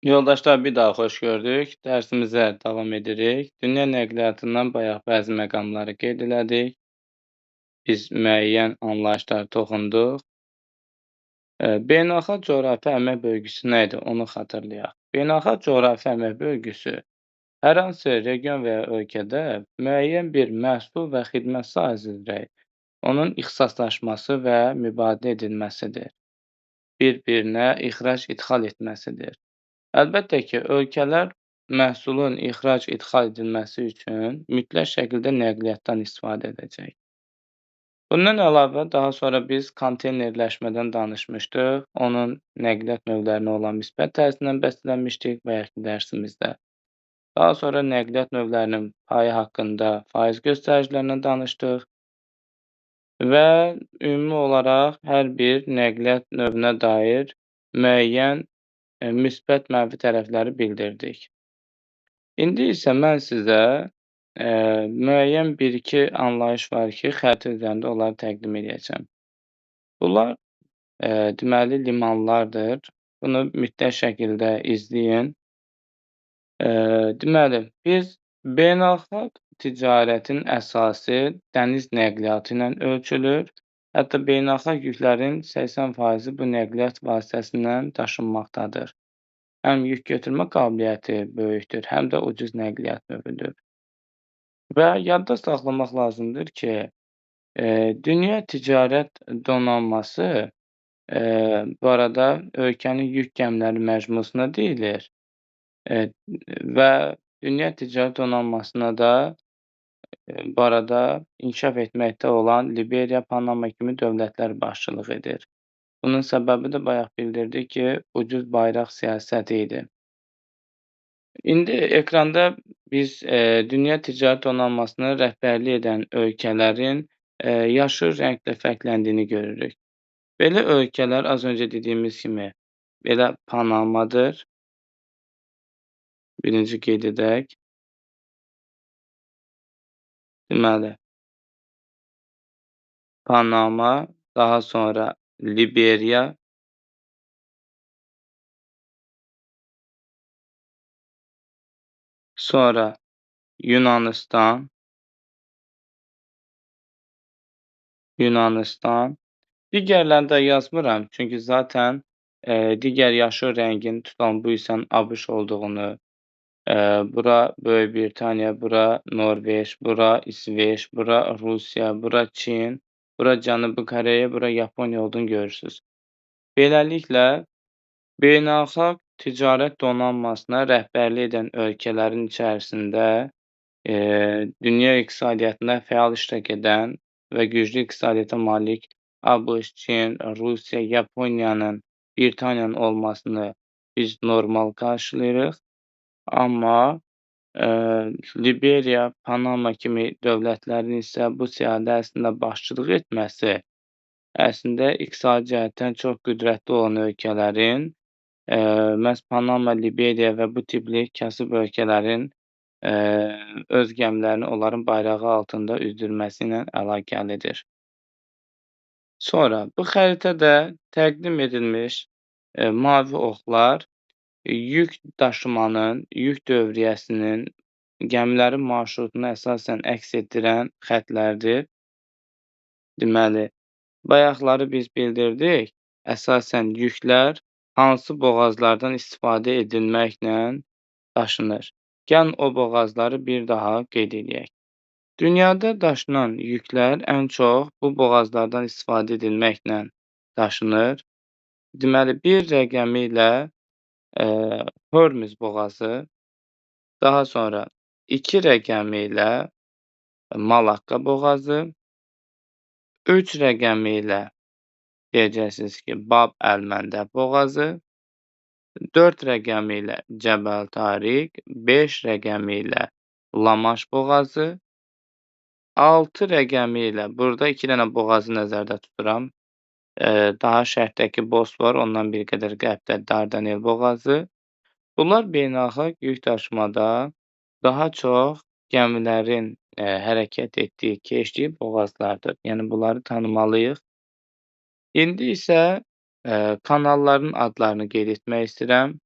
Yoldaşlar, bir daha xoş gördük. Dərsimizə davam edirik. Dünya nəqliyyatından bayaq bəzi məqamları qeyd elədik. Biz müəyyən anlayışlara toxunduq. Beynəlxalq coğrafi əmək bölgüsü nə idi? Onu xatırlayaq. Beynəlxalq coğrafi əmək bölgüsü hər hansı region və ya ölkədə müəyyən bir məhsul və xidmət sahəsi üzrə onun ixtisaslaşması və mübadilə edilməsidir. Bir-birinə ixrac-idxal etməsidir. Əlbəttə ki, ölkələr məhsulun ixrac-idxal edilməsi üçün mütləq şəkildə nəqliyyatdan istifadə edəcək. Bundan əlavə, daha sonra biz konteynerləşmədən danışmışdıq. Onun nəqliyyat növlərinə olan müsbət təsirindən bəslənmişdik bayaqkı dərsimizdə. Daha sonra nəqliyyat növlərinin payı haqqında faiz göstəricilərindən danışdıq və ümumi olaraq hər bir nəqliyyat növünə dair müəyyən müsbət, mənfi tərəfləri bildirdik. İndi isə mən sizə müəyyən bir-iki anlayış var ki, xəritə üzərində onları təqdim edəcəm. Bunlar deməli limanlardır. Bunu mütləq şəkildə izləyin. Deməli, biz beynəlxalq ticarətin əsası dəniz nəqliyyatı ilə ölçülür. Hətta beynəlxalq yüklərin 80% bu nəqliyyat vasitəsindən daşınmaqdadır. Həm yük götürmə qabiliyyəti böyükdür, həm də ucuz nəqliyyat növüdür. Və yadda saxlamaq lazımdır ki, dünya ticarət donanması bu arada ölkənin yük gəmiləri məcmusuna deyilir və dünya ticarət donanmasına da bu arada inkişaf etməkdə olan Liberiya, Panama kimi dövlətlər başçılıq edir. Bunun səbəbi də bayaq bildirdik ki, ucuz bayraq siyasəti idi. İndi ekranda biz dünya ticarət donanmasına rəhbərlik edən ölkələrin yaşıl rənglə fərqləndiyini görürük. Belə ölkələr az öncə dediyimiz kimi belə Panamadır. Birinci qeyd edək. Deməli, Panama, daha sonra Liberiya, sonra Yunanistan, digərlərini də yazmıram, çünki zaten digər yaşıl rəngin tutan bu isə ABŞ olduğunu, bura Böyük Britaniya, bura Norveç, bura İsveç, bura Rusiya, bura Çin, bura Cənubi Koreya, bura Yaponiya olduğunu görürsünüz. Beləliklə, beynəlxalq ticarət donanmasına rəhbərlik edən ölkələrin içərisində dünya iqtisadiyyatında fəal iştirak edən və güclü iqtisadiyyata malik ABŞ, Çin, Rusiya, Yaponiyanın, Britaniyanın olmasını biz normal qarşılayırıq. Amma Liberiya, Panama kimi dövlətlərin isə bu siyahıda əslində başçılıq etməsi əslində iqtisadi cəhətdən çox qüdrətli olan ölkələrin məhz Panama, Liberiya və bu tipli kasıb ölkələrin öz gəmilərini onların bayrağı altında üzdürməsi ilə əlaqəlidir. Sonra bu xəritədə təqdim edilmiş mavi oxlar yük daşımanın, yük dövriyyəsinin, gəmilərin marşrutunu əsasən əks etdirən xəttlərdir. Deməli, bayaqları biz bildirdik, əsasən yüklər hansı boğazlardan istifadə edilməklə daşınır. Gəlin o boğazları bir daha qeyd edək. Dünyada daşınan yüklər ən çox bu boğazlardan istifadə edilməklə daşınır. Deməli, bir rəqəmi ilə Hörmüz boğazı, daha sonra 2 rəqəmi ilə Malakka boğazı, 3 rəqəmi ilə deyəcəksiniz ki, Bab əl-Məndəb boğazı, 4 rəqəmi ilə Cəbəl Tariq, 5 rəqəmi ilə Lamaş boğazı, 6 rəqəmi ilə, burada 2 dənə boğazı nəzərdə tuturam, daha şərqdəki Bosfor, ondan bir qədər qərbdə Dardanel boğazı. Bunlar beynəlxalq yük daşımada daha çox gəmilərin hərəkət etdiyi, keçdiyi boğazlardır. Yəni, bunları tanımalıyıq. İndi isə kanalların adlarını qeyd etmək istəyirəm.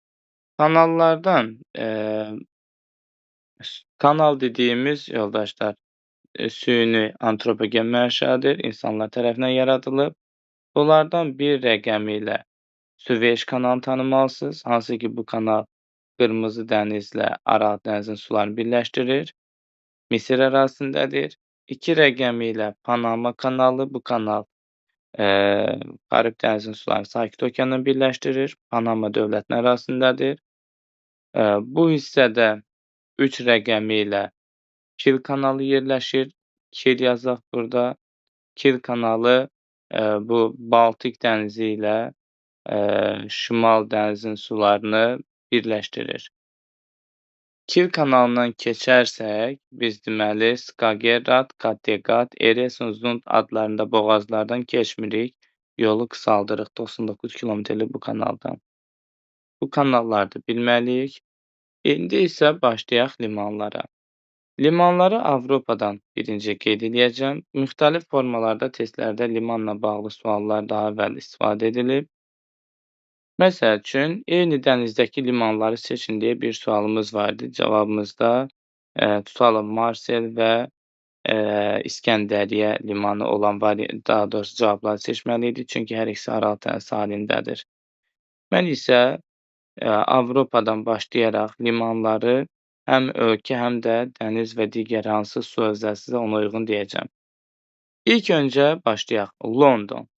Kanallardan, kanal dediyimiz yoldaşlar, süni antropogen mənşədir, insanlar tərəfindən yaradılıb. Bunlardan bir rəqəmi ilə Süveyş kanalını tanımalısınız, hansı ki, bu kanal Qırmızı dənizlə Aralıq dənizinin sularını birləşdirir, Misir ərazisindədir. 2 rəqəmi ilə Panama kanalı, bu kanal, Karib dənizinin sularını Sakit okeanla birləşdirir, Panama dövlətinin ərazisindədir. Bu hissədə 3 rəqəmi ilə Kil kanalı yerləşir. Kil yazaq burada. Kil kanalı, bu Baltik dənizi ilə, Şimal dənizinin sularını birləşdirir. Kil kanalından keçərsək, biz deməli Skagerrak, Kattegat, Eresund adlarında boğazlardan keçmirik. Yolu qısaldırıq 99 kilometrlik bu kanaldan. Bu kanalları da bilməliyik. İndi isə başlayaq limanlara. Limanları Avropadan birinci qeyd edəcəm. Müxtəlif formalarda testlərdə limanla bağlı suallar daha əvvəl istifadə edilib. Məsəl üçün, eyni dənizdəki limanları seçin deyə bir sualımız var idi. Cavabımızda tutalım Marsel və İskəndəriyyə limanı olan daha doğrusu cavabları seçməli idik. Çünki hər ikisi Aral dənizi sahilindədir. Mən isə Avropadan başlayaraq limanları həm ölkə, həm də dəniz və digər hansı su hövzəsisə ona uyğun deyəcəm. İlk öncə başlayaq. London.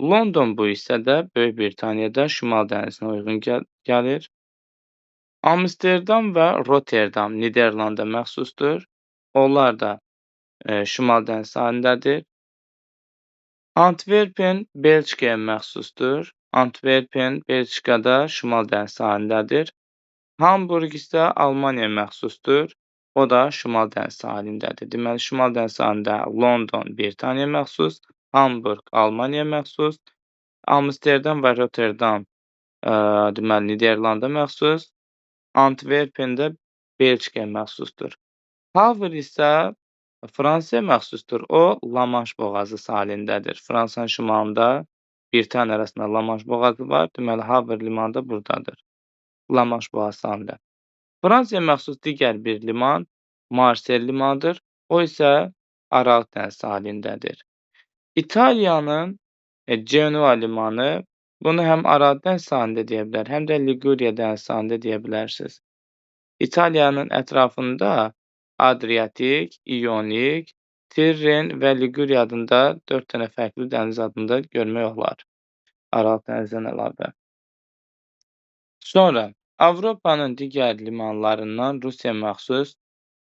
London bu hissədə Böyük Britaniyada Şimal dənizinə uyğun gəlir. Amsterdam və Rotterdam Niderlanda məxsusdur. Onlar da Şimal dənizi sahilindədir. Antwerpen Belçikaya məxsusdur. Antwerpen Belçikada Şimal dənizi sahilindədir. Hamburq isə Almaniyaya məxsusdur. O da Şimal dənizi sahilindədir. Deməli, Şimal dənizi sahilində London Britaniyaya məxsus, Hamburq Almaniyaya məxsus, Amsterdam və Rotterdam deməli Niderlanda məxsus, Antwerpen də Belçikaya məxsusdur. Havr isə Fransaya məxsusdur. O, La-Manş boğazı sahilindədir. Fransanın şimalında Britaniya arasında La-Manş boğazı var. Deməli, Havr limanı da buradadır. La-Manş boğazı sahilində. Fransaya məxsus digər bir liman Marsel limanıdır. O isə Aralıq dənizi sahilindədir. İtaliyanın Genoa limanı, bunu həm Aralıq dənizi sahilində deyə bilər, həm də Liguriya dənizi sahilində deyə bilərsiniz. İtaliyanın ətrafında Adriatik, İonik, Tirren və Liguriya adında 4 dənə fərqli dəniz adında görmək olar. Aralıq dənizindən əlavə. Sonra Avropanın digər limanlarından Rusiya məxsus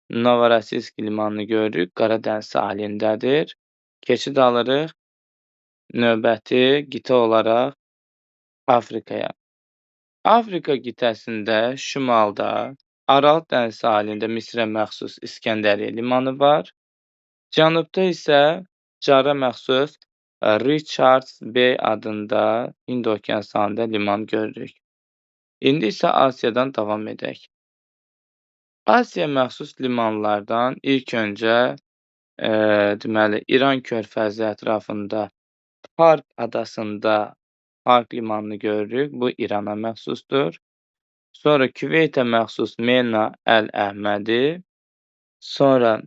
Novorossiysk limanını görürük. Qara dəniz sahilindədir. Keçid alırıq növbəti qitə olaraq Afrikaya. Afrika qitəsində şimalda Aralıq dənizi sahilində Misrə məxsus İskəndəriyyə limanı var. Cənubda isə Cara məxsus Richards Bay adında Hind okean sahilində liman görürük. İndi isə Asiyadan davam edək. Asiya məxsus limanlardan ilk öncə deməli İran körfəzi ətrafında Park adasında Park limanını görürük. Bu İrana məxsusdur. Sonra Küveytə məxsus Mena Əl-Əhmədi. Sonra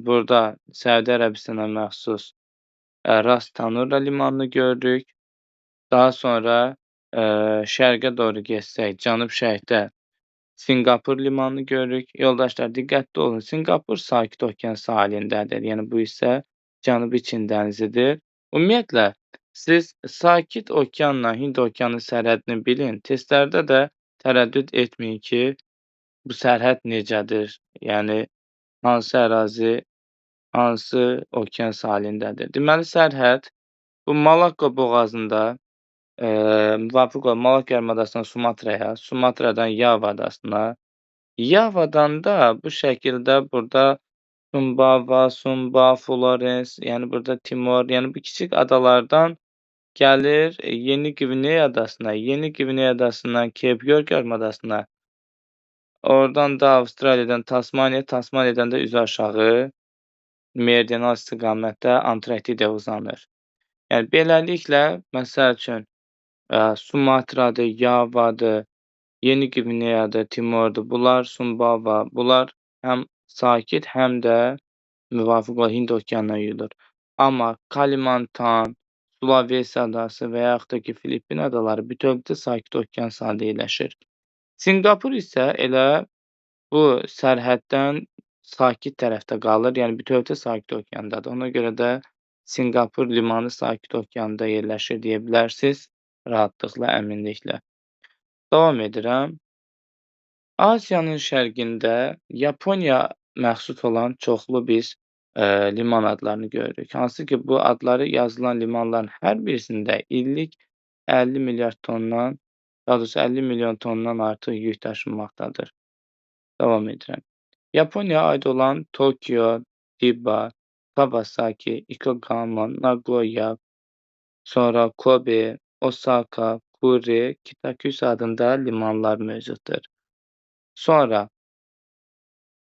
burada Səudiyyə Ərəbistana məxsus Ras Tanura limanını görürük. Daha sonra şərqə doğru getsək, cənub-şərqdə Sinqapur limanını görürük. Yoldaşlar, diqqətli olun. Sinqapur Sakit okean sahilindədir. Yəni, bu isə Cənubi Çin dənizidir. Ümumiyyətlə, siz Sakit okeanla Hind okeanı sərhədini bilin. Testlərdə də tərəddüd etməyin ki, bu sərhəd necədir? Yəni, hansı ərazi, hansı okean sahilindədir? Deməli, sərhəd bu Malakka boğazında, müvafiq olaraq Malakka yarımadasından Sumatraya, Sumatradan Yava adasına, Yavadan da bu şəkildə burada Sumbawa, Sumba, Florens, yəni burada Timor, yəni bu kiçik adalardan gəlir Yeni Qvineya adasına, Yeni Qvineya adasından Cape York yarımadasına, oradan da Avstraliyadan Tasmaniya, Tasmaniyadan da üzü aşağı meridional istiqamətdə Antarktidaya uzanır. Yəni, beləliklə, məsəl üçün, Sumatradır, Yavadır, Yeni Qvineyadır, Timordur. Bunlar Sumbawa, bunlar həm sakit, həm də müvafiq olaraq Hind okeanına yayılır. Amma Kalimantan, Sulawesi adası və yaxud da ki, Filippin adaları bütövlükdə Sakit Okean sahilində yerləşir. Sinqapur isə elə bu sərhəddən sakit tərəfdə qalır, yəni bütövlükdə Sakit Okeandadır. Ona görə də Sinqapur limanı Sakit Okeanda yerləşir deyə bilərsiniz rahatlıqla, əminliklə. Davam edirəm. Asiyanın şərqində Yaponiya məxsus olan çoxlu biz liman adlarını görürük. Hansı ki, bu adları yazılan limanların hər birisində illik 50 milyard tondan, daha doğrusu 50 milyon tondan artıq yük daşınmaqdadır. Davam edirəm. Yaponiyaya aid olan Tokyo, Chiba, Kawasaki, Yokohama, Nagoya, sonra Kobe, Osaka, Kure, Kitakyushu adında limanlar mövcuddur. Sonra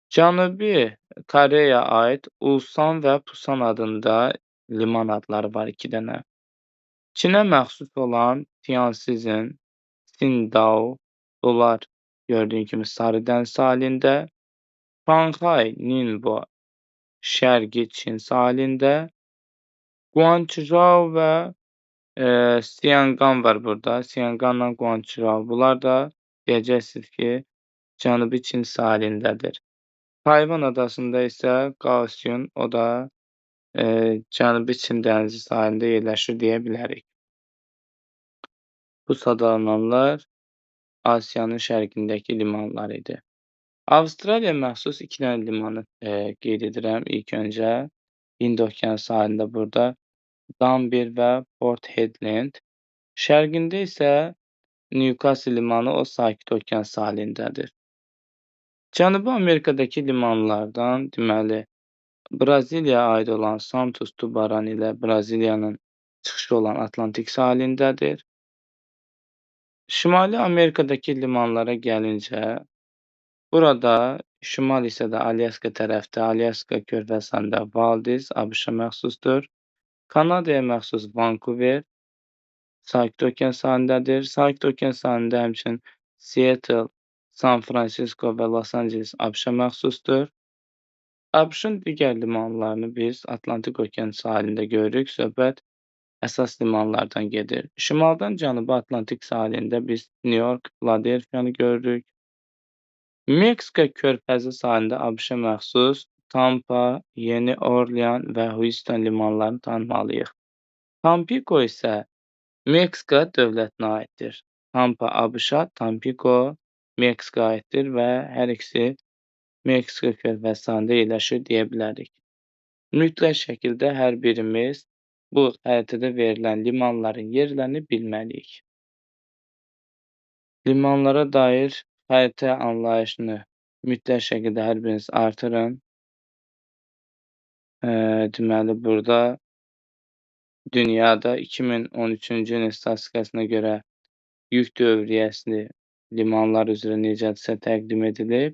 Cənubi Koreyaya aid Ulsan və Pusan adında liman adları var 2 dənə. Çinə məxsus olan Tianjin, Qingdao, bunlar gördüyün kimi Sarı dəniz sahilində, Şanxay, Ningbo Şərqi Çin sahilində, Guangzhou və Siangan var burada. Sianganla Guangzhou. Bunlar da deyəcəksiniz ki, Cənubi Çin sahilindədir. Tayvan adasında isə Kaohsiung, o da Cənubi Çin dənizi sahilində yerləşir deyə bilərik. Bu sadalananlar Asiyanın şərqindəki limanlar idi. Avstraliya məxsus 2 dənə limanı qeyd edirəm ilk öncə. Hind okeanı sahilində burada Danville və Port Hedland. Şərqində isə Newcastle limanı, o Sakit Okean sahilindədir. Cənubi Amerikadakı limanlardan deməli Braziliyaya aid olan Santos Tubarão ilə Braziliyanın çıxışı olan Atlantik sahilindədir. Şimali Amerikadakı limanlara gəlincə, burada şimal hissədə Alyaska tərəfdə, Alyaska körfəzində Valdez ABŞ-a məxsusdur. Kanadaya məxsus Vancouver Sakit Okean sahilindədir. Sakit Okean sahilində həmçinin Seattle, San Francisco və Los Angeles ABŞ-a məxsusdur. ABŞ-ın digər limanlarını biz Atlantik Okean sahilində görürük. Söhbət əsas limanlardan gedir. Şimaldan Cənubi Atlantik sahilində biz New York, Philadelphia-nı görürük. Meksika körfəzi sahilində ABŞ-a məxsus Tampa, Yeni Orlean və Houston limanlarını tanımalıyıq. Tampico isə Meksika dövlətinə aiddir. Tampa ABŞ-a, Tampico Meksikaya aiddir və hər ikisi Meksika körfəzi sahilində yerləşir deyə bilərik. Mütləq şəkildə hər birimiz bu xəritədə verilən limanların yerlərini bilməliyik. Limanlara dair xəritə anlayışını mütləq şəkildə hər biriniz artırın. Deməli, burada dünyada 2013-cü ilin statistikasına görə yük dövriyyəsi limanlar üzrə necədirsə təqdim edilib.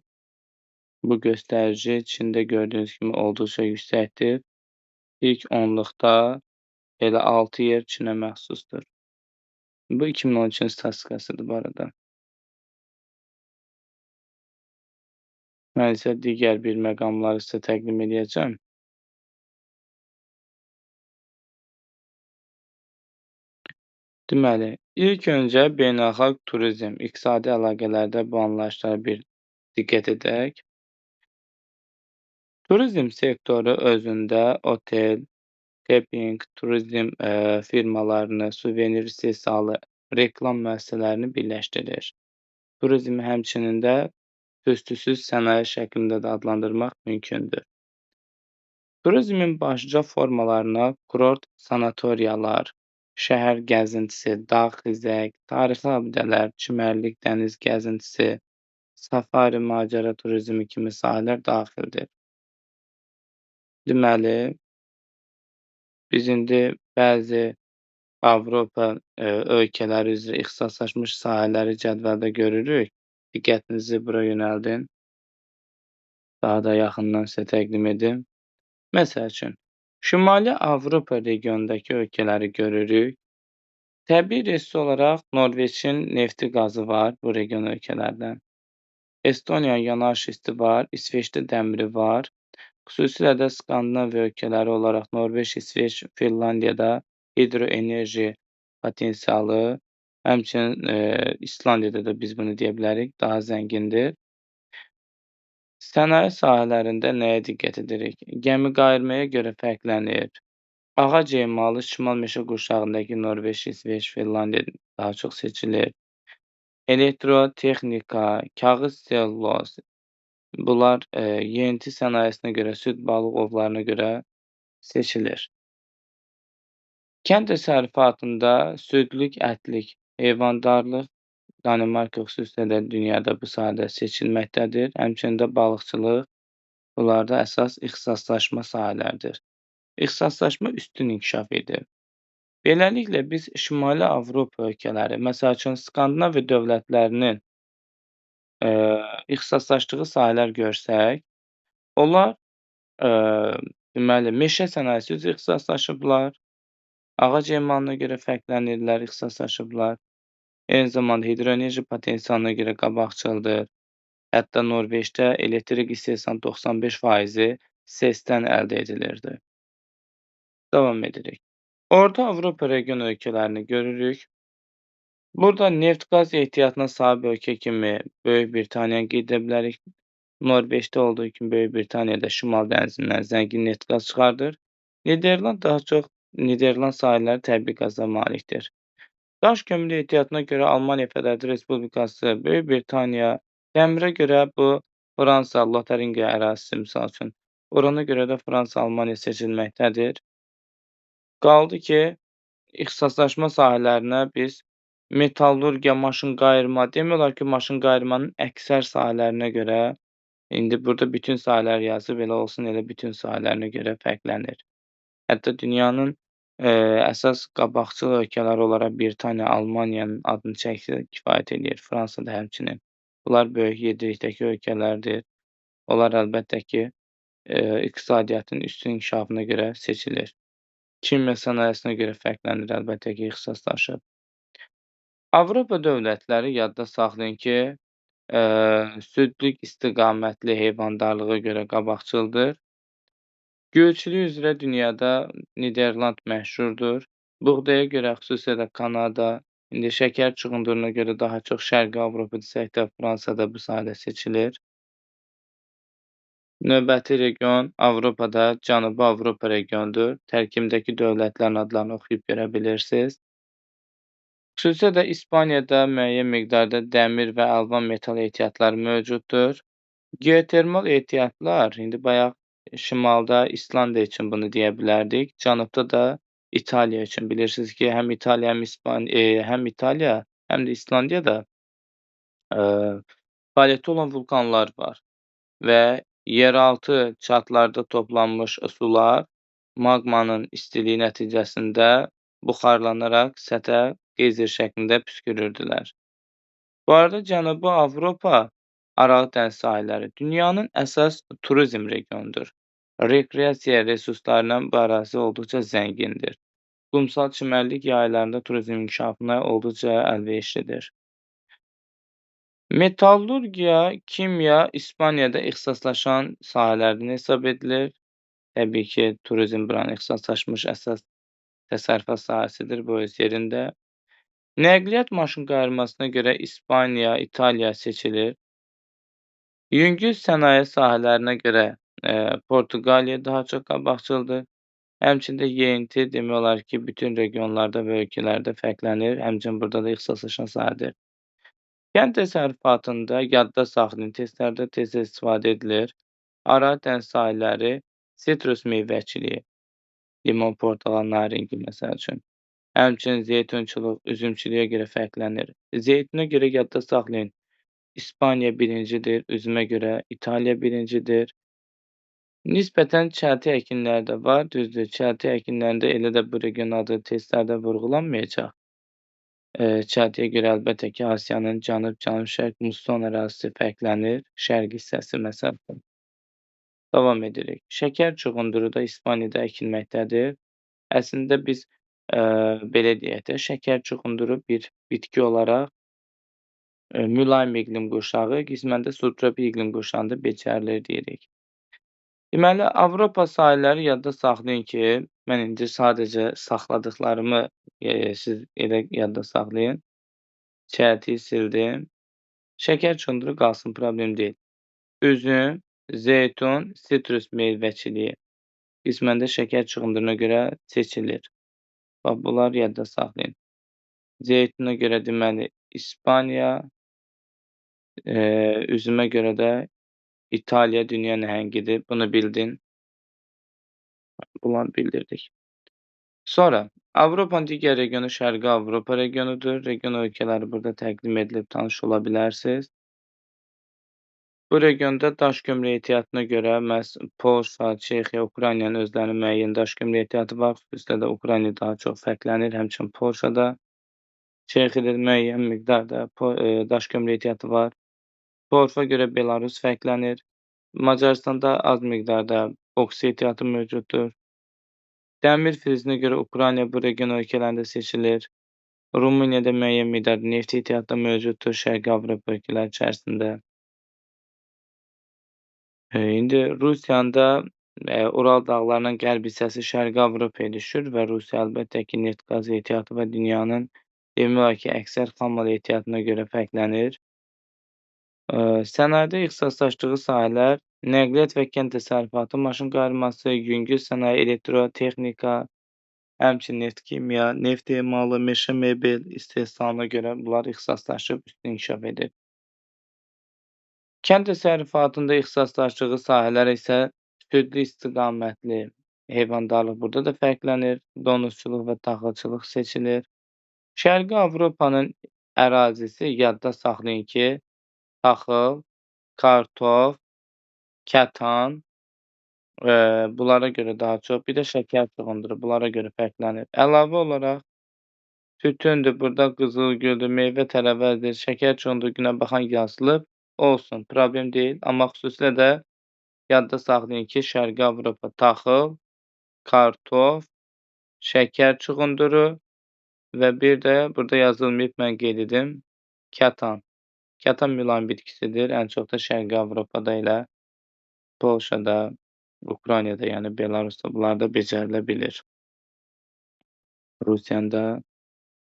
Bu göstərici Çində gördüyünüz kimi olduqca yüksəkdir. İlk 10-luqda elə 6 yer Çinə məxsusdur. Bu 2013-cü statistikasıdır bu arada. Mən isə digər bir məqamları sizə təqdim edəcəm. Deməli, ilk öncə beynəlxalq turizm, iqtisadi əlaqələrdə bu anlayışlara bir diqqət edək. Turizm sektoru özündə otel, kempinq, turizm firmalarını, suvenir istehsalı, reklam müəssisələrini birləşdirir. Turizmi həmçinin də tüstüsüz sənaye şəklində də adlandırmaq mümkündür. Turizmin başlıca formalarına kurort sanatoriyalar, şəhər gəzintisi, dağ xizək, tarixi abidələr, çimərlik, dəniz gəzintisi, safari, macəra turizmi kimi sahələr daxildir. Deməli, biz indi bəzi Avropa ölkələri üzrə ixtisaslaşmış sahələri cədvəldə görürük. Diqqətinizi bura yönəldin. Daha da yaxından sizə təqdim edim. Məsəl üçün, Şimali Avropa regionundakı ölkələri görürük. Təbii resurs olaraq Norveçin nefti, qazı var bu region ölkələrdən. Estoniyanın yana şisti var, İsveçdə dəmiri var. Xüsusilə də Skandinav ölkələri olaraq Norveç, İsveç, Finlandiyada hidroenerji potensialı, həmçinin, İslandiyada da biz bunu deyə bilərik, daha zəngindir. Sənaye sahələrində nəyə diqqət edirik? Gəmi qayırmaya görə fərqlənir. Ağac emalı şimal meşə qurşağındakı Norveç, İsveç, Finlandiya daha çox seçilir. Elektrotexnika, kağız, selluloz, bunlar, yeyinti sənayesinə görə, süd, balıq ovlarına görə seçilir. Kənd təsərrüfatında südlük, ətlik, heyvandarlıq, Danimarka xüsusilə də dünyada bu sahədə seçilməkdədir. Həmçinin də balıqçılıq bunlarda əsas ixtisaslaşma sahələrdir. İxtisaslaşma üstün inkişaf edir. Beləliklə, biz Şimali Avropa ölkələri, məsəl üçün Skandinaviya dövlətlərinin ixtisaslaşdığı sahələr görsək, onlar deməli, meşə sənayesi üzrə ixtisaslaşıblar, ağac emalına görə fərqlənirlər, ixtisaslaşıblar. Eyni zamanda hidroenerji potensialına görə qabaqcıldır. Hətta Norveçdə elektrik istehsalının 95%-i SES-dən əldə edilirdi. Davam edirik. Orta Avropa region ölkələrini görürük. Burada neft-qaz ehtiyatına sahib ölkə kimi Böyük Britaniyanı qeyd edə bilərik. Norveçdə olduğu kimi Böyük Britaniya da Şimal dənizindən zəngin neft-qaz çıxardır. Niderland daha çox Niderland sahilləri təbii qaza malikdir. Daş kömürü ehtiyatına görə Almaniya Federal Respublikası, Böyük Britaniya, dəmirə görə bu Fransa, Lotaringiya ərazisi misal üçün. Orana görə də Fransa, Almaniya seçilməkdədir. Qaldı ki, ixtisaslaşma sahələrinə biz metallurgiya, maşın qayırma, demək olar ki, maşın qayırmanın əksər sahələrinə görə, indi burada bütün sahələr yazıb, elə olsun, elə bütün sahələrinə görə fərqlənir. Hətta dünyanın əsas qabaqcıl ölkələri olaraq Britaniya, Almaniyanın adını çəksək kifayət eləyir. Fransa da həmçinin. Bunlar böyük yeddilikdəki ölkələrdir. Onlar əlbəttə ki, iqtisadiyyatın üstün inkişafına görə seçilir. Kimya sənayesinə görə fərqlənir, əlbəttə ki, ixtisaslaşıb. Avropa dövlətləri yadda saxlayın ki, südlük istiqamətli heyvandarlığa görə qabaqcıldır. Gölçülük üzrə dünyada Niderland məşhurdur. Buğdaya görə xüsusilə də Kanada, indi şəkər çuğunduruna görə daha çox Şərqi Avropa desək də Fransada bu sahədə seçilir. Növbəti region Avropada Cənubi Avropa regionudur. Tərkibindəki dövlətlərin adlarını oxuyub görə bilirsiniz. Xüsusilə də İspaniyada müəyyən miqdarda dəmir və əlvan metal ehtiyatları mövcuddur. Geotermal ehtiyatlar, indi bayaq şimalda İslandiya üçün bunu deyə bilərdik. Cənubda da İtaliya üçün. Bilirsiniz ki, həm İtaliya, həm İtaliya, həm də İslandiyada fəaliyyətdə olan vulkanlar var və yeraltı çatlarda toplanmış sular maqmanın istiliyi nəticəsində buxarlanaraq səthə geyzer şəklində püskürürdülər. Bu arada Cənubi Avropa Aralıq dəniz sahilləri dünyanın əsas turizm regionudur. Rekreasiya resurslarından bu ərazi olduqca zəngindir. Qumsal çimərlik yaylarında turizm inkişafına olduqca əlverişlidir. Metallurgiya, kimya İspaniyada ixtisaslaşan sahələrdən hesab edilir. Təbii ki, turizm buranın ixtisaslaşmış əsas təsərrüfat sahəsidir bu öz yerində. Nəqliyyat maşın qayırmasına görə İspaniya, İtaliya seçilir. Yüngül sənaye sahələrinə görə Portuqaliya daha çox qabaqcıldır. Həmçində yeyinti demək olar ki, bütün regionlarda və ölkələrdə fərqlənir. Həmçinin burada da ixtisaslaşan sahədir. Kənd təsərrüfatında yadda saxlayın, testlərdə tez-tez istifadə edilir. Aralıq dəniz sahilləri sitrus meyvəçiliyi, limon, portağal, naringi məsəl üçün. Həmçinin zeytunçuluq, üzümçülüyə görə fərqlənir. Zeytuna görə yadda saxlayın. İspaniya birincidir, üzümə görə İtaliya birincidir. Nisbətən çəlti əkinləri də var, düzdür. Çəlti əkinlərində elə də bu region adı testlərdə vurğulanmayacaq. Çəltiyə görə əlbəttə ki, Asiyanın cənub-cənub-şərq muson ərazisi fərqlənir, şərq hissəsi məsələn. Davam edirik. Şəkər çuğunduru da İspaniyada əkilməkdədir. Əslində biz belə deyək də, şəkər çuxunduru bir bitki olaraq, mülayim iqlim qurşağı, qismən də subtropik iqlim qurşağında becərilir deyirik. Deməli, Avropa sahilləri yadda saxlayın ki, mən indi sadəcə saxladıqlarımı, siz elə yadda saxlayın. Çəti sildim. Şəkər çuxunduru qalsın, problem deyil. Üzüm, zeytun, sitrus meyvəçiliyi qismən də şəkər çuxunduruna görə seçilir. Bax, bunları yadda saxlayın. Zeytuna görə deməli İspaniya, üzümə görə də İtaliya dünya nəhəngidir. Bunu bildin. Bunları bildirdik. Sonra Avropanın digər regionu Şərqi Avropa regionudur. Region ölkələri burada təqdim edilib, tanış ola bilərsiniz. Bu regionda daş kömürü ehtiyatına görə məhz Polşa, Çexiya, Ukraynanın özlərinin müəyyən daş kömürü ehtiyatı var. Xüsusilə də Ukrayna daha çox fərqlənir, həmçinin Polşada. Çexiyada müəyyən miqdarda daş kömürü ehtiyatı var. Polşa görə Belarus fərqlənir. Macaristanda az miqdarda boksit ehtiyatı mövcuddur. Dəmir filizinə görə Ukrayna bu region ölkələrində seçilir. Rumuniyada müəyyən miqdarda neft ehtiyatı mövcuddur Şərqi Avropa ölkələri içərisində. İndi Rusiyanın da Ural dağlarının qərb hissəsi Şərqi Avropaya düşür və Rusiya əlbəttə ki, neft qaz ehtiyatı və dünyanın demək olar ki, əksər xammal ehtiyatına görə fərqlənir. Sənayedə ixtisaslaşdığı sahələr nəqliyyat və kənd təsərrüfatı, maşın qayırması, yüngül sənaye, elektrotexnika, həmçinin neft kimya, neft emalı, meşə mebel istehsalına görə bunlar ixtisaslaşıb üstün inkişaf edir. Kənd təsərrüfatında ixtisaslaşdığı sahələr isə südlü istiqamətli heyvandarlıq burada da fərqlənir, donuzçuluq və taxılçılıq seçilir. Şərqi Avropanın ərazisi yadda saxlayın ki, taxıl, kartof, kətan, bunlara görə daha çox, bir də şəkər çuxunduru bunlara görə fərqlənir. Əlavə olaraq tütündür, burada qızılgüldür, meyvə tərəvəzdir, şəkər çuxunduru günə baxan yazılıb, olsun, problem deyil. Amma xüsusilə də yadda saxlayın ki, Şərqi Avropa taxıl, kartof, şəkər çuxunduru və bir də burada yazılmayıb, mən qeyd edim, kətan. Kətan mülayim bitkisidir, ən çox da Şərqi Avropada ilə Polşada, Ukraynada, yəni Belarusda bunlarda becərilə bilir. Rusiyanın da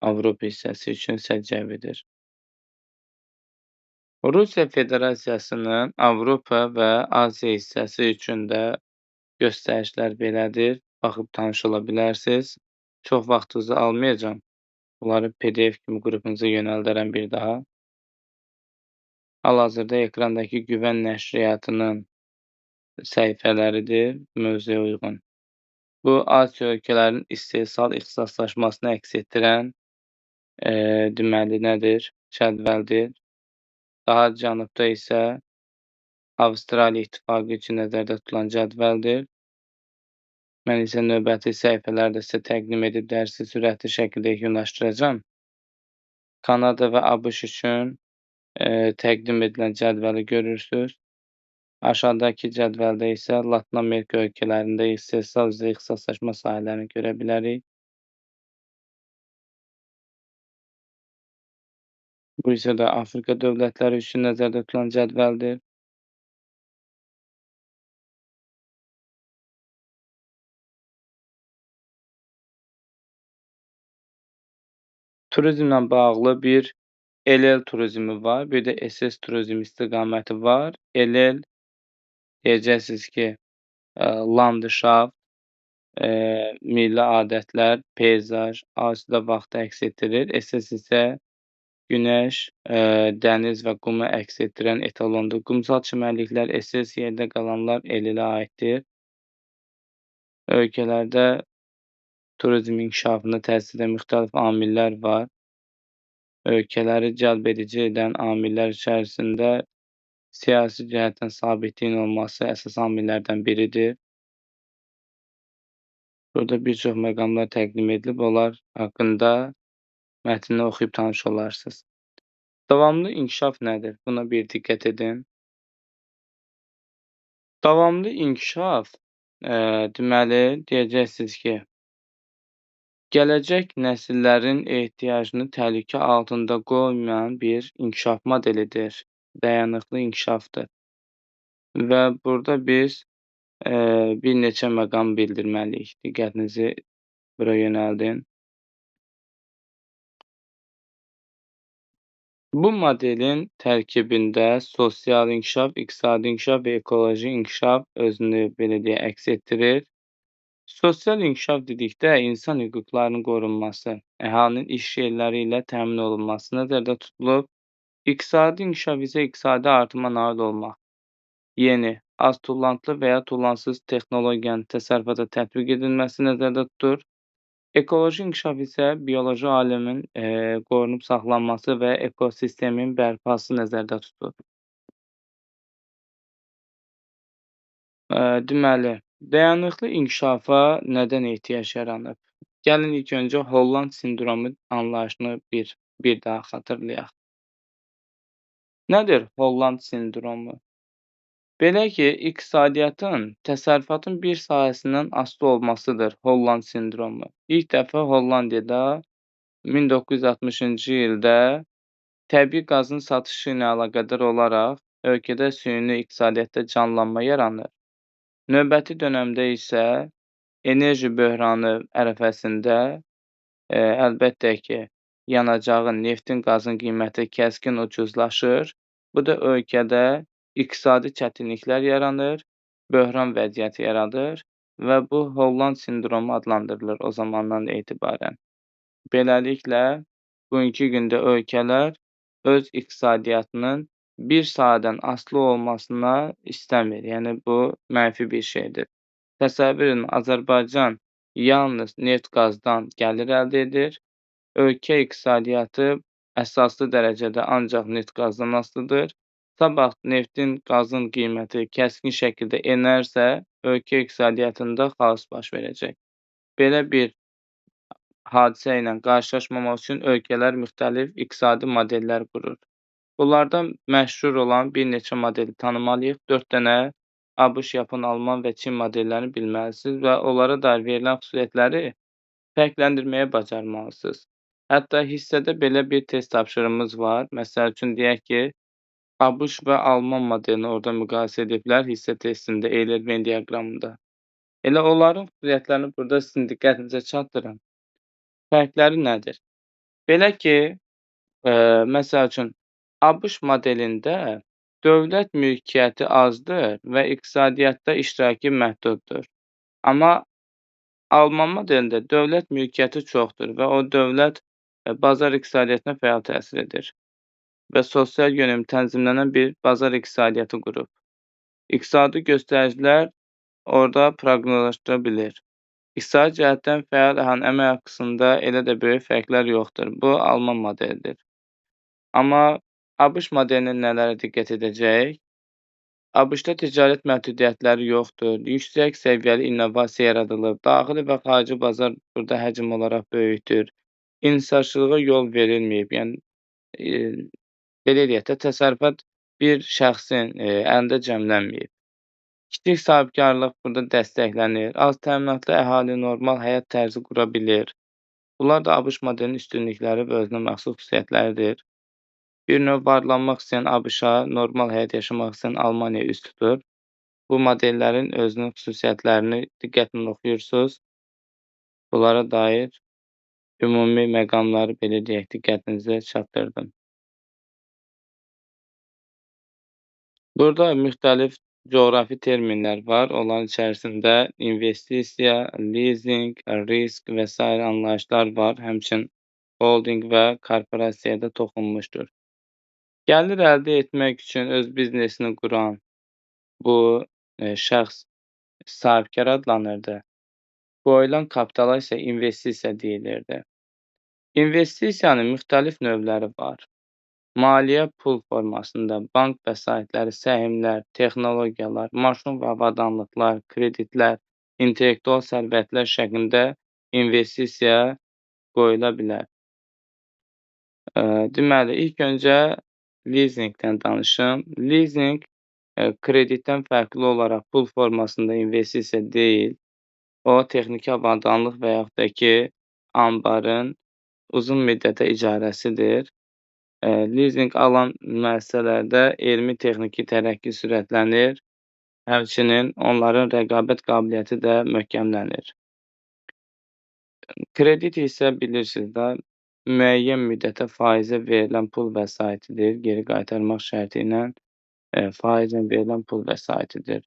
Avropa hissəsi üçün səciyyəvidir. Rusiya Federasiyasının Avropa və Asiya hissəsi üçün də göstərişlər belədir. Baxıb tanış ola bilərsiniz. Çox vaxtınızı almayacam. Bunları PDF kimi qrupunuza yönəldərəm bir daha. Hal-hazırda ekrandakı Güvən nəşriyyatının səhifələridir, mövzuya uyğun. Bu, Asiya ölkələrinin istehsal ixtisaslaşmasını əks etdirən deməli nədir? Cədvəldir. Daha cənubda isə Avstraliya İttifaqı üçün nəzərdə tutulan cədvəldir. Mən isə növbəti səhifələrdə sizə təqdim edib dərsi sürətli şəkildə yekunlaşdıracağam. Kanada və ABŞ üçün təqdim edilən cədvəli görürsünüz. Aşağıdakı cədvəldə isə Latin Amerika ölkələrində istehsal üzrə ixtisaslaşma sahələrini görə bilərik. Bu isə də Afrika dövlətləri üçün nəzərdə tutulan cədvəldir. Turizmlə bağlı bir LL turizmi var, bir də SS turizm istiqaməti var. LL deyəcəksiniz ki, landşaft, milli adətlər, peyzaj, asudə vaxtı əks etdirir. SS isə günəş, dəniz və qumu əks etdirən etalondur. Qumsal çimərliklər, SS yerdə qalanlar LL-ə aiddir. Ölkələrdə turizm inkişafına təsir edən müxtəlif amillər var. Ölkələri cəlb edici edən amillər içərisində siyasi cəhətdən sabitliyin olması əsas amillərdən biridir. Burada bir çox məqamlar təqdim edilib, onlar haqqında mətnini oxuyub tanış olarsınız. Davamlı inkişaf nədir? Buna bir diqqət edin. Davamlı inkişaf deməli deyəcəksiniz ki, gələcək nəsillərin ehtiyacını təhlükə altında qoymayan bir inkişaf modelidir, dayanıqlı inkişafdır və burada biz, bir neçə məqam bildirməliyik. Diqqətinizi bura yönəldin. Bu modelin tərkibində sosial inkişaf, iqtisadi inkişaf və ekoloji inkişaf özünü, belə deyək, əks etdirir. Sosial inkişaf dedikdə insan hüquqlarının qorunması, əhalinin iş yerləri ilə təmin olunması nəzərdə tutulub. İqtisadi inkişaf isə iqtisadi artıma nail olmaq, yeni, az tullantılı və ya tullansız texnologiyanın təsərrüfata tətbiq edilməsi nəzərdə tutulur. Ekoloji inkişaf isə bioloji aləmin qorunub saxlanması və ekosistemin bərpası nəzərdə tutulur. Deməli, dayanıqlı inkişafa nədən ehtiyac yaranıb? Gəlin ilk öncə Holland sindromu anlayışını bir daha xatırlayaq. Nədir Holland sindromu? Belə ki, iqtisadiyyatın təsərrüfatın bir sahəsindən asılı olmasıdır Holland sindromu. İlk dəfə Hollandiyada 1960-cı ildə təbii qazın satışı ilə əlaqədar olaraq ölkədə süni iqtisadiyyatda canlanma yaranır. Növbəti dönəmdə isə enerji böhranı ərəfəsində əlbəttə ki, yanacağın, neftin, qazın qiyməti kəskin ucuzlaşır. Bu da ölkədə iqtisadi çətinliklər yaranır, böhran vəziyyəti yaradır və bu Holland sindromu adlandırılır o zamandan etibarən. Beləliklə, bugünkü gündə ölkələr öz iqtisadiyyatının bir sahədən asılı olmasına istəmir. Yəni, bu mənfi bir şeydir. Təsəvvür edin, Azərbaycan yalnız neft-qazdan gəlir əldə edir. Ölkə iqtisadiyyatı əsaslı dərəcədə ancaq neft-qazdan asılıdır. Sabah neftin, qazın qiyməti kəskin şəkildə enərsə, ölkə iqtisadiyyatında xaos baş verəcək. Belə bir hadisə ilə qarşılaşmamaq üçün ölkələr müxtəlif iqtisadi modellər qurur. Bunlardan məşhur olan bir neçə modeli tanımalıyıq. 4 dənə ABŞ, Yapon, Alman və Çin modellərini bilməlisiniz və onlara dair verilən xüsusiyyətləri fərqləndirməyə bacarmalısınız. Hətta hissədə belə bir test tapşırığımız var. Məsəl üçün, deyək ki, ABŞ və Alman modelini orada müqayisə ediblər hissə testində, Euler-Venn diaqramında. Elə onların xüsusiyyətlərini burada sizin diqqətinizə çatdırım. Fərqləri nədir? Belə ki, məsəl üçün, ABŞ modelində dövlət mülkiyyəti azdır və iqtisadiyyatda iştirakı məhduddur. Amma Alman modelində dövlət mülkiyyəti çoxdur və o dövlət bazar iqtisadiyyatına fəal təsir edir və sosial yönümlü tənzimlənən bir bazar iqtisadiyyatı qurub. İqtisadi göstəricilər orada proqnozlaşdıra bilir. İqtisadi cəhətdən fəal əhalinin əmək haqqında elə də böyük fərqlər yoxdur. Bu, Alman modelidir. Amma ABŞ modelinə nələrə diqqət edəcəyik? ABŞ-da ticarət məhdudiyyətləri yoxdur, yüksək səviyyəli innovasiya yaradılıb, daxili və xarici bazar burada həcm olaraq böyükdür, inhisarçılığa yol verilməyib, yəni belə deyək də, təsərrüfat bir şəxsin əlində cəmlənməyib. Kiçik sahibkarlıq burada dəstəklənir, az təminatlı əhali normal həyat tərzi qura bilir. Bunlar da ABŞ modelinin üstünlükləri və özünə məxsus xüsusiyyətləridir. Bir növ varlanmaq istəyən ABŞ-a, normal həyat yaşamaq istəyən Almaniyaya üst tutur. Bu modellərin özünün xüsusiyyətlərini diqqətlə oxuyursunuz. Bunlara dair ümumi məqamları belə deyək, diqqətinizə çatdırdım. Burada müxtəlif coğrafi terminlər var. Onların içərisində investisiya, leasing, risk və s. anlayışlar var. Həmçinin holding və korporasiyaya da toxunmuşdur. Gəlir əldə etmək üçün öz biznesini quran bu şəxs sahibkar adlanırdı. Qoyulan kapitala isə investisiya deyilirdi. İnvestisiyanın müxtəlif növləri var. Maliyyə pul formasında bank vəsaitləri, səhmlər, texnologiyalar, maşın və avadanlıqlar, kreditlər, intellektual sərvətlər şəklində investisiya qoyula bilər. Deməli, ilk öncə leasingdən danışım. Leasing kreditdən fərqli olaraq pul formasında investisiya deyil. O, texniki avadanlıq və yaxud da ki, anbarın uzun müddətə icarəsidir. Lizinq alan müəssisələrdə elmi texniki tərəqqi sürətlənir, həmçinin onların rəqabət qabiliyyəti də möhkəmlənir. Kredit isə bilirsiniz də, müəyyən müddətə faizə verilən pul vəsaitidir, geri qaytarmaq şərti ilə faizlə verilən pul vəsaitidir.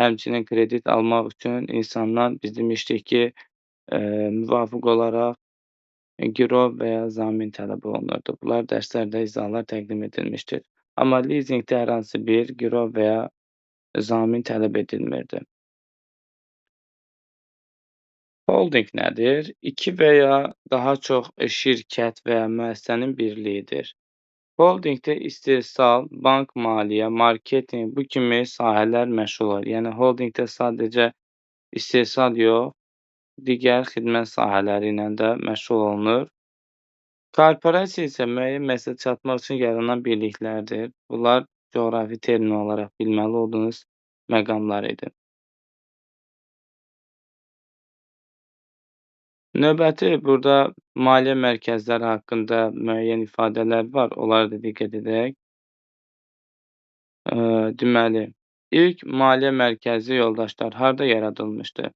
Həmçinin kredit almaq üçün insandan biz demişdik ki, müvafiq olaraq girov və ya zamin tələb olunurdu. Bunlar dərslərdə izahlar təqdim edilmişdir. Amma lizinqdə hər hansı bir girov və ya zamin tələb edilmirdi. Holdinq nədir? 2 və ya daha çox şirkət və ya müəssisənin birliyidir. Holdinqdə istehsal, bank, maliyyə, marketinq bu kimi sahələr məşğul olur. Yəni holdinqdə sadəcə istehsal yox, digər xidmət sahələri ilə də məşğul olunur. Korporasiya isə müəyyən məqsədə çatmaq üçün yaranan birliklərdir. Bunlar coğrafi termin olaraq bilməli olduğunuz məqamlar idi. Növbəti burada maliyyə mərkəzləri haqqında müəyyən ifadələr var. Onlara da diqqət edək. Deməli, ilk maliyyə mərkəzi yoldaşlar harda yaradılmışdı?